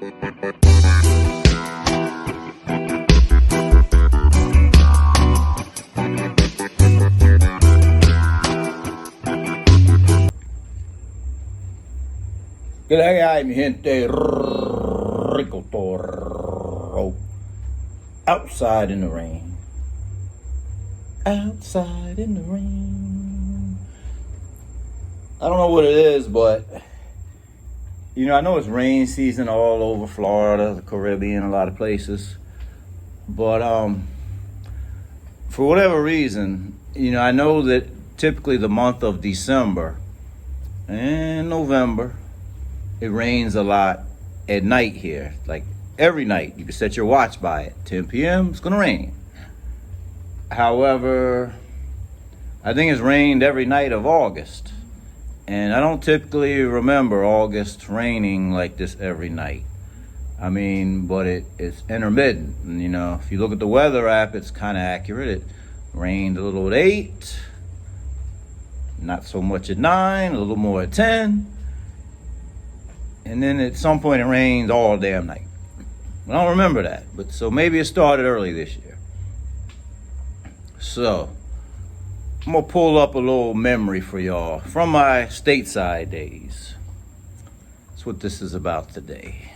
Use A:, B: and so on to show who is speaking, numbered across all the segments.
A: G'day, mi gente, rico.toro. Outside in the rain. Outside in the rain. I don't know what it is, but I know it's rain season all over Florida, the Caribbean, a lot of places. But for whatever reason, I know that typically the month of December and November, it rains a lot at night here. Like every night, you can set your watch by it. 10 p.m., it's gonna rain. However, I think it's rained every night of August. And I don't typically remember August raining like this every night. I mean, but it's intermittent. And, if you look at the weather app, it's kind of accurate. It rained a little at 8, not so much at 9, a little more at 10. And then at some point it rained all damn night. I don't remember that, but so maybe it started early this year. So I'm gonna pull up a little memory for y'all from my stateside days. That's what this is about today.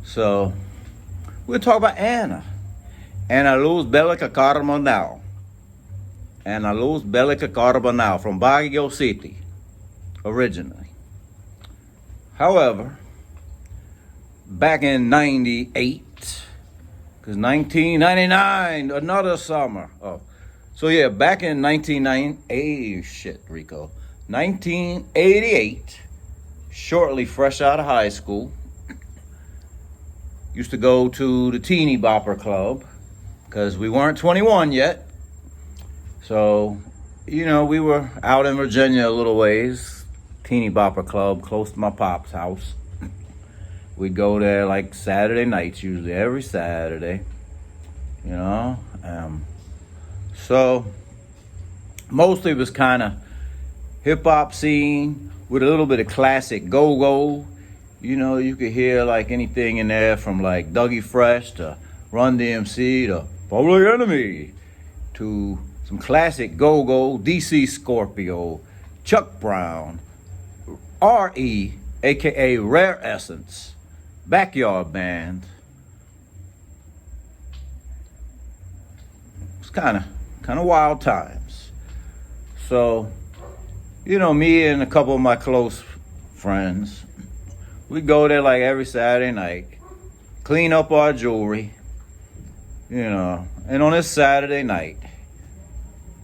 A: So we're gonna talk about Anna. Anna Luz Bellica Carbonell. Anna Luz Bellica Carbonell from Baguio City, originally. However, back in 98, because 1999, another summer. Back in 1988, shortly fresh out of high school, used to go to the Teeny Bopper Club, because we weren't 21 yet. So, we were out in Virginia a little ways. Teeny Bopper Club, close to my pop's house. We'd go there like Saturday nights, usually every Saturday, So mostly it was kind of hip hop scene with a little bit of classic go-go. You could hear like anything in there from like Dougie Fresh to Run DMC to Public Enemy to some classic go-go, DC Scorpio, Chuck Brown, R.E., a.k.a. Rare Essence, Backyard Band. It's kind of wild times. So, me and a couple of my close friends, we go there like every Saturday night, clean up our jewelry, and on this Saturday night,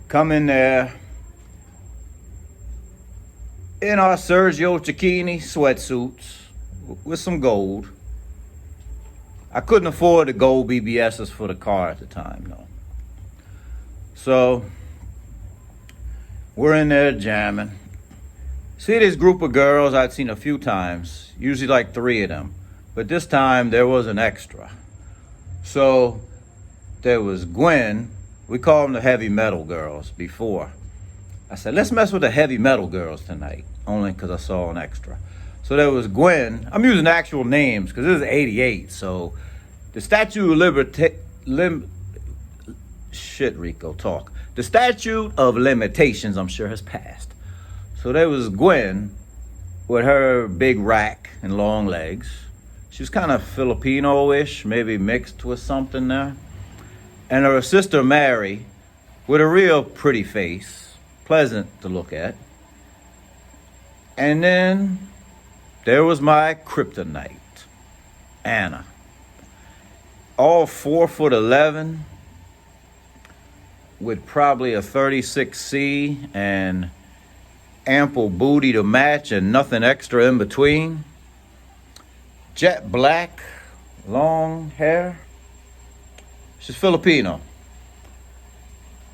A: come in there in our Sergio Cicchini sweatsuits with some gold. I couldn't afford the gold BBSs for the car at the time, though. So we're in there jamming. See this group of girls I'd seen a few times, usually like 3 of them. But this time there was an extra. So there was Gwen. We called them the heavy metal girls before. I said, let's mess with the heavy metal girls tonight, only because I saw an extra. So there was Gwen. I'm using actual names because this is 88. So the Statute of Liberty, Rico, talk. The Statute of Limitations, I'm sure, has passed. So there was Gwen with her big rack and long legs. She was kind of Filipino-ish, maybe mixed with something there. And her sister Mary with a real pretty face. Pleasant to look at. And then there was my kryptonite, Anna. All 4'11", with probably a 36C and ample booty to match and nothing extra in between. Jet black, long hair. She's Filipino.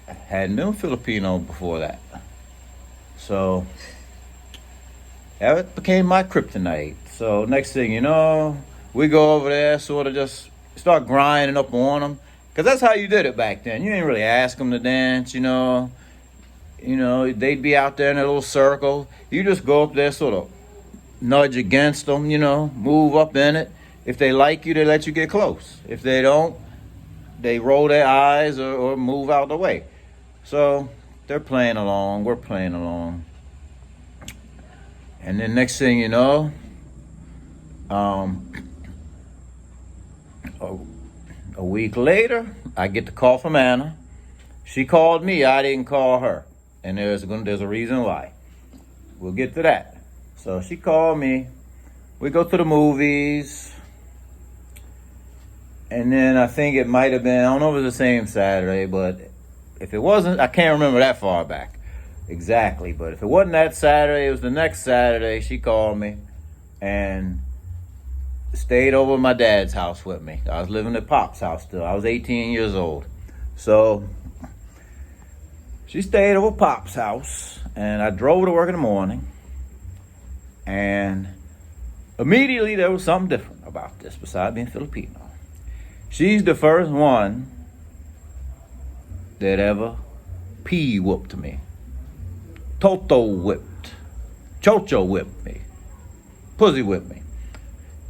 A: I hadn't been Filipino before that. So that became my kryptonite. So next thing you know, we go over there, sort of just start grinding up on them. Because that's how you did it back then. You didn't really ask them to dance, they'd be out there in a little circle. You just go up there, sort of nudge against them, move up in it. If they like you, they let you get close. If they don't, they roll their eyes or move out the way. So they're playing along, we're playing along. And then next thing you know, a week later, I get the call from Anna. She called me, I didn't call her. And there's a reason why. We'll get to that. So she called me. We go to the movies. And then I think it might have been, I don't know if it was the same Saturday, but if it wasn't, I can't remember that far back exactly. But if it wasn't that Saturday, it was the next Saturday, she called me and stayed over at my dad's house with me. I was living at Pop's house still. I was 18 years old. So she stayed over at Pop's house, and I drove to work in the morning. And immediately there was something different about this besides being Filipino. She's the first one that ever whooped me. Toto whipped. Chocho whipped me. Pussy whipped me.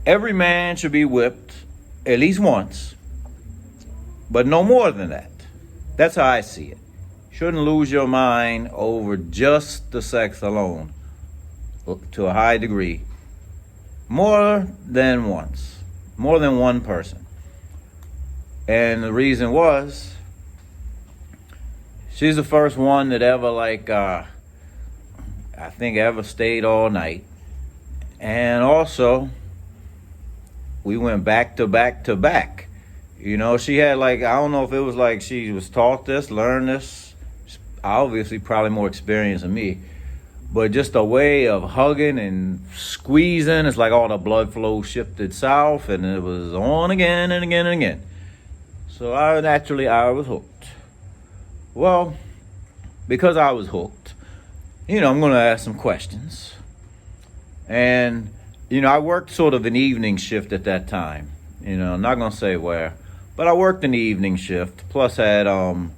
A: Every man should be whipped at least once, but no more than that. That's how I see it. Shouldn't lose your mind over just the sex alone to a high degree. More than once. More than one person. And the reason was, she's the first one that ever I think ever stayed all night. And also, we went back to back to back. She had I don't know if it was she was taught this, learned this. Obviously, probably more experience than me. But just a way of hugging and squeezing, it's like all the blood flow shifted south, and it was on again and again and again. So I was hooked. Well, because I was hooked, I'm going to ask some questions. And, I worked sort of an evening shift at that time. I'm not going to say where, but I worked an evening shift, plus had a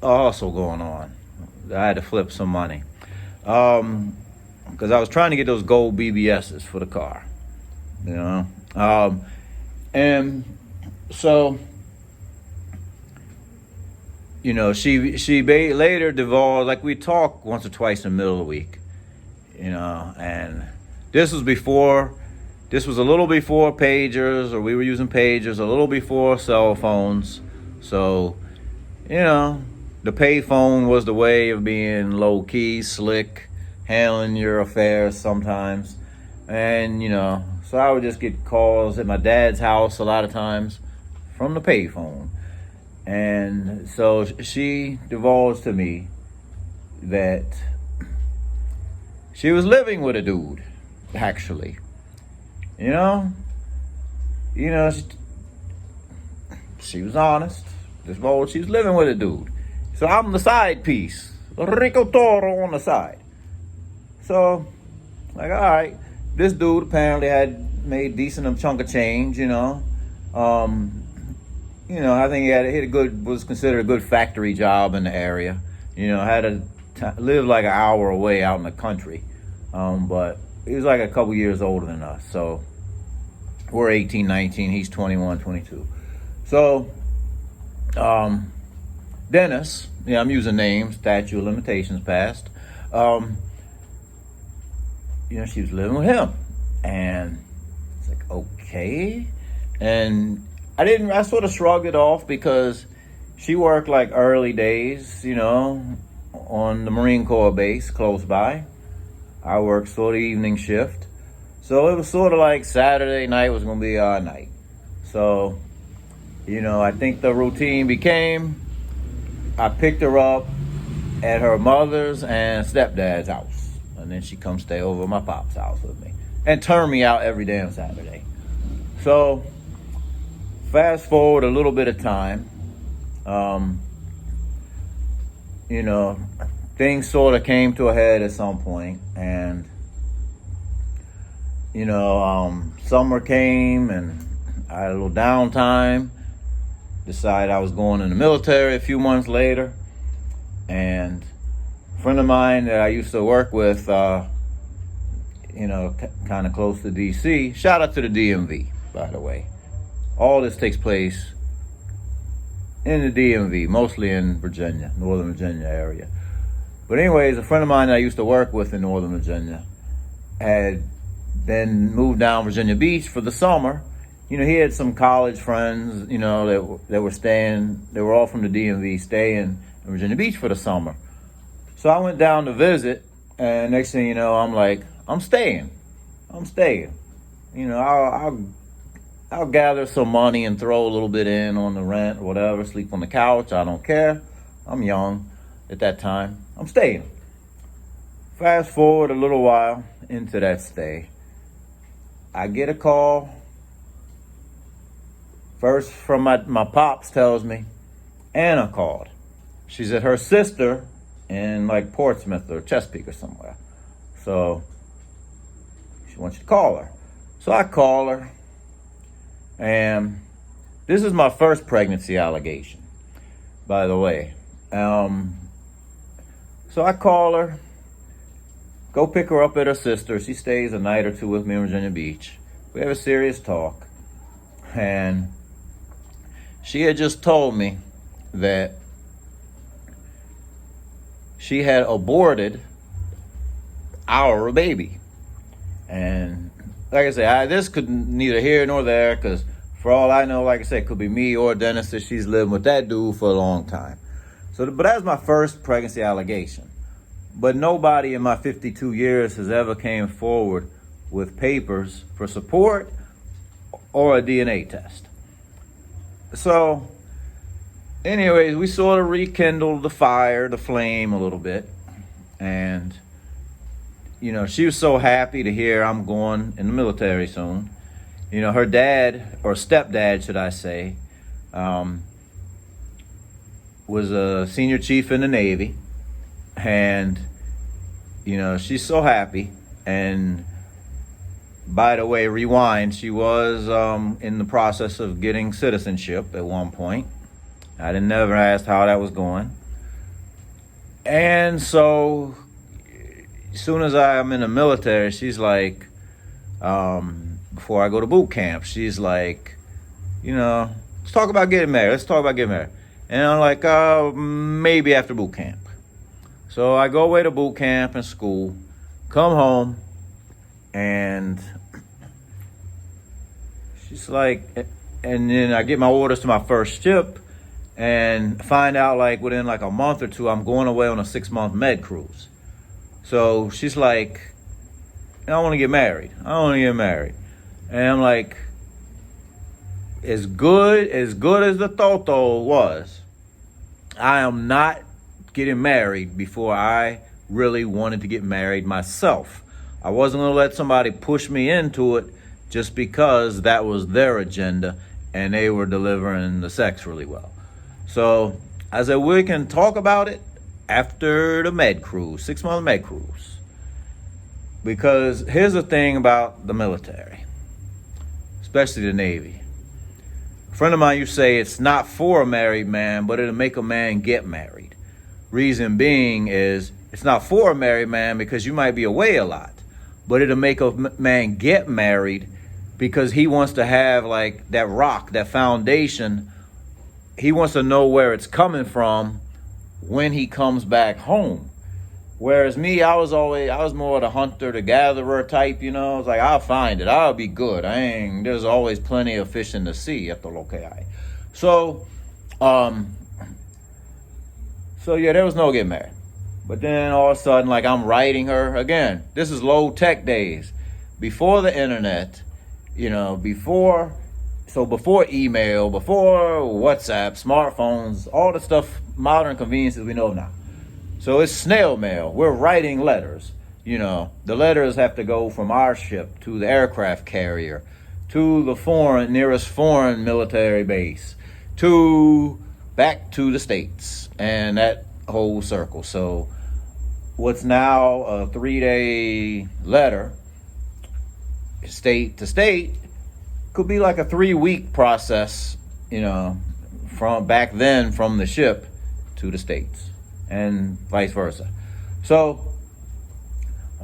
A: hustle going on. I had to flip some money. Because I was trying to get those gold BBSs for the car. And so, she later divulged, we talked once or twice in the middle of the week, and this was a little before pagers, or we were using pagers, a little before cell phones. So, the pay phone was the way of being low key, slick, handling your affairs sometimes. And, so I would just get calls at my dad's house a lot of times from the payphone. And so she divulged to me that she was living with a dude, actually. She was honest. Divulged she was living with a dude. So I'm the side piece, rico.toro on the side. So, all right, this dude apparently had made decent chunk of change, I think he was considered a good factory job in the area. Lived like an hour away out in the country. But he was like a couple years older than us. So we're 18, 19, he's 21, 22. So, Dennis, I'm using names, statute of limitations passed. She was living with him. And it's like, okay. And I sort of shrugged it off because she worked early days, on the Marine Corps base close by. I worked sort of evening shift. So it was sort of like Saturday night was going to be our night. So, I think the routine became, I picked her up at her mother's and stepdad's house. And then she come stay over at my pop's house with me. And turn me out every damn Saturday. So, fast forward a little bit of time. Things sort of came to a head at some point. And, summer came and I had a little downtime. Decided I was going in the military a few months later. And a friend of mine that I used to work with, kind of close to DC. Shout out to the DMV, by the way. All this takes place in the DMV, mostly in Virginia, Northern Virginia area. But anyways, a friend of mine that I used to work with in Northern Virginia had then moved down Virginia Beach for the summer. He had some college friends, that were staying. They were all from the DMV, staying in Virginia Beach for the summer. So I went down to visit, and next thing you know, I'm like, I'm staying. I'll gather some money and throw a little bit in on the rent or whatever, sleep on the couch. I don't care. I'm young at that time. I'm staying. Fast forward a little while into that stay. I get a call. First from my pops tells me, Anna called. She said her sister in like Portsmouth or Chesapeake or somewhere. So she wants you to call her. So I call her. And this is my first pregnancy allegation, by the way. So I call her, go pick her up at her sister. She stays a night or two with me in Virginia Beach. We have a serious talk. And she had just told me that she had aborted our baby. And like I said, this could neither here nor there, because for all I know, like I said, it could be me or Dennis that she's living with that dude for a long time. But that was my first pregnancy allegation. But nobody in my 52 years has ever came forward with papers for support or a DNA test. So, anyways, we sort of rekindled the fire, the flame a little bit. And she was so happy to hear I'm going in the military soon. Her dad, or stepdad, should I say, was a senior chief in the Navy. And, she's so happy. And by the way, rewind, she was in the process of getting citizenship at one point. I never asked how that was going. And so as soon as I'm in the military, she's like, before I go to boot camp, she's like, let's talk about getting married. And I'm like, maybe after boot camp. So I go away to boot camp and school, come home, and she's like, and then I get my orders to my first ship and find out like within like a month or two, I'm going away on a 6-month med cruise. So she's like, I want to get married. And I'm like, as good as the Toto was, I am not getting married before I really wanted to get married myself. I wasn't going to let somebody push me into it just because that was their agenda and they were delivering the sex really well. So I said, we can talk about it after the med cruise, 6-month med cruise. Because here's the thing about the military, especially the Navy. A friend of mine used to say it's not for a married man, but it'll make a man get married. Reason being is it's not for a married man because you might be away a lot, but it'll make a man get married because he wants to have like that rock, that foundation. He wants to know where it's coming from when he comes back home. Whereas me, I was more the hunter, the gatherer type, It's like, I'll find it. I'll be good. There's always plenty of fish in the sea at the loci. So yeah, there was no getting married. But then all of a sudden, like I'm writing her again. This is low tech days. Before the internet, before email, before WhatsApp, smartphones, all the stuff, modern conveniences we know now. So it's snail mail. We're writing letters. The letters have to go from our ship to the aircraft carrier, to the nearest foreign military base, back to the States, and that whole circle. So what's now a 3-day letter, state to state, could be like a 3-week process, from back then from the ship to the States, and vice versa. So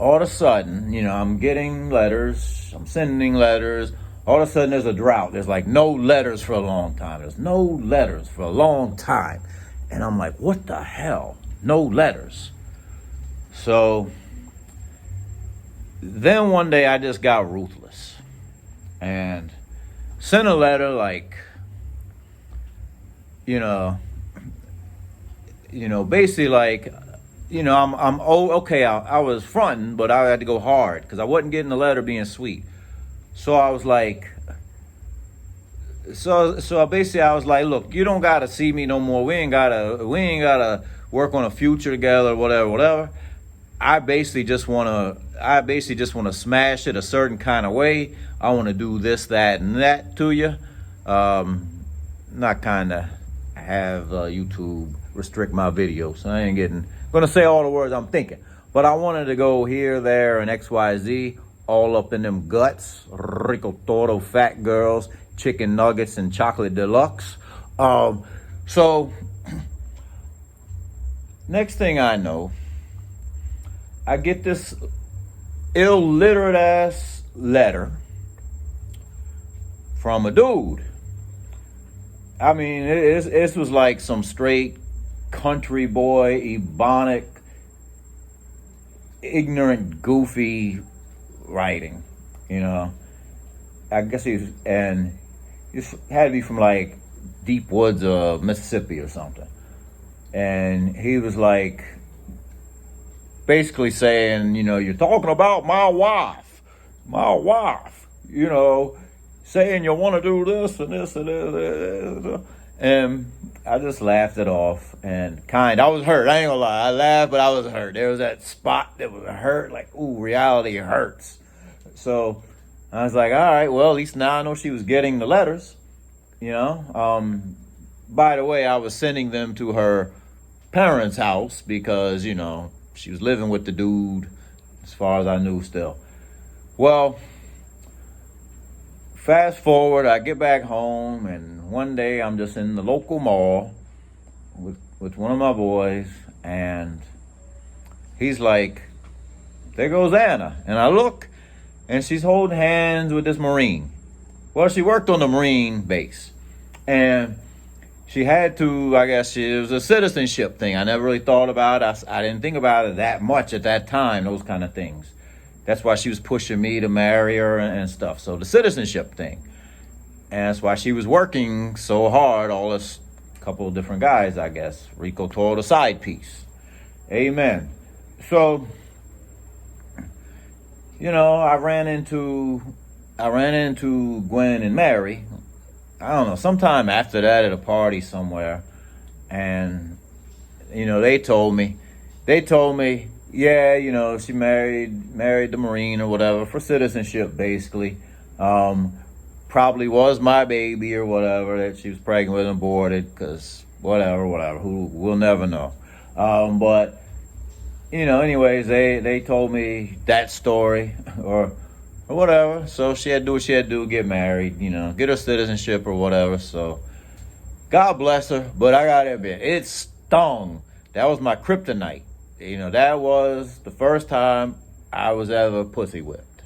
A: all of a sudden, I'm getting letters, I'm sending letters. All of a sudden, there's a drought. There's like no letters for a long time. There's no letters for a long time. And I'm like, what the hell? No letters. So then one day I just got ruthless and sent a letter like, basically like, okay, I was fronting, but I had to go hard because I wasn't getting the letter being sweet. So I was like, so basically I was like, look, you don't gotta see me no more. We ain't gotta work on a future together, whatever. I basically just wanna smash it a certain kind of way. I wanna do this, that, and that to you. Not kinda have YouTube restrict my videos. So I ain't gonna say all the words I'm thinking. But I wanted to go here, there, and XYZ, all up in them guts. Rico.toro fat girls, chicken nuggets, and chocolate deluxe. So next thing I know, I get this illiterate ass letter from a dude. I mean, it was like some straight country boy, ebonic, ignorant, goofy writing. I guess he had to be from like deep woods of Mississippi or something. And he was like basically saying, you're talking about my wife, saying you want to do this and this and this. And I just laughed it off and I was hurt. I ain't gonna lie. I laughed, but I was hurt. There was that spot that was hurt, like, ooh, reality hurts. So I was like, all right, well, at least now I know she was getting the letters, By the way, I was sending them to her parents' house because, she was living with the dude, as far as I knew still. Well, fast forward, I get back home, and one day I'm just in the local mall with one of my boys, and he's like, there goes Anna. And I look, and she's holding hands with this Marine. Well, she worked on the Marine base, and she had to, I guess it was a citizenship thing. I never really thought about it. I didn't think about it that much at that time, those kind of things. That's why she was pushing me to marry her and stuff. So the citizenship thing. And that's why she was working so hard, all this couple of different guys, I guess. Rico tore the side piece. Amen. So, I ran into Gwen and Mary. I don't know, sometime after that at a party somewhere. And, they told me, yeah, she married the Marine or whatever for citizenship, basically. Probably was my baby or whatever that she was pregnant with and aborted, because whatever, we'll never know. But, anyways, they told me that story or whatever. So she had to do what she had to do, get married, get her citizenship or whatever. So God bless her. But I gotta admit, it stung. That was my kryptonite. That was the first time I was ever pussy whipped.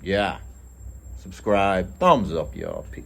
A: Yeah. Subscribe. Thumbs up, y'all. Peace.